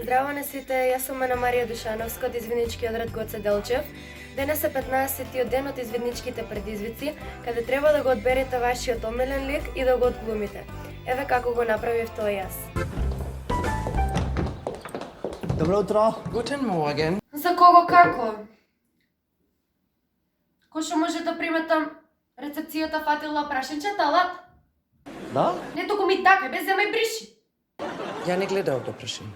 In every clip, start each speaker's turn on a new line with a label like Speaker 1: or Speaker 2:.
Speaker 1: Здраво на сите, јас сум Ана Марија Душановска од извидничкиот ред Гоце Делчев. Денес е 15-тиот ден од извидничките предизвици, каде треба да го одберете вашиот омилен лик и да го одглумите. Еве како го направив тоа јас.
Speaker 2: Добро утро.
Speaker 3: Guten Morgen.
Speaker 1: За кого како? Кој што може да приметам рецепцијата фатила прашенче талат?
Speaker 2: Да?
Speaker 1: Не туку ми така, без да ме бриши.
Speaker 3: Ја не гледав да прашам.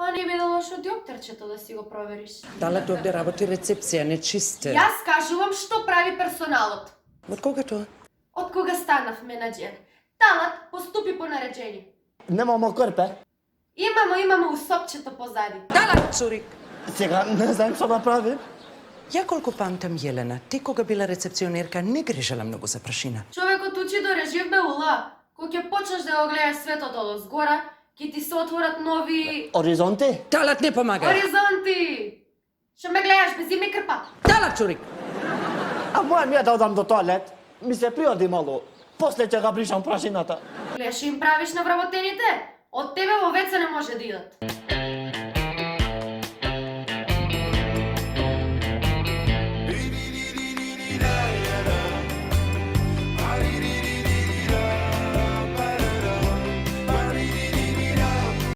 Speaker 1: Па не би да лошо диоптерчето да си го провериш.
Speaker 3: Талат овде работи рецепција, не чисте.
Speaker 1: Јас кажувам што прави персоналот.
Speaker 3: Од кога тоа?
Speaker 1: Од кога станав менаџер. Талат поступи по нареđење.
Speaker 2: Немамо корпе.
Speaker 1: Имамо усопчето позади.
Speaker 3: Талат, цурик!
Speaker 2: Сега не знаем што да правим.
Speaker 3: Ја колку памтам Јелена, ти кога била рецепционерка не грижала многу за прашина.
Speaker 1: Човекот учи до реживме ула. Кога ќе почнеш да го гледаш светот од озгора, ќе ти се отворат нови
Speaker 2: Оризонти?
Speaker 3: Талат, не помагај!
Speaker 1: оризонти. Што ме гледаш без име крпа?
Speaker 3: Талат, цурик!
Speaker 2: А мојам ја да одам до тоалет. Ми се приоди малу. После ќе ga бришам прашината.
Speaker 1: Гледаш им правиш на вработените? Од тебе во веце не може да идат.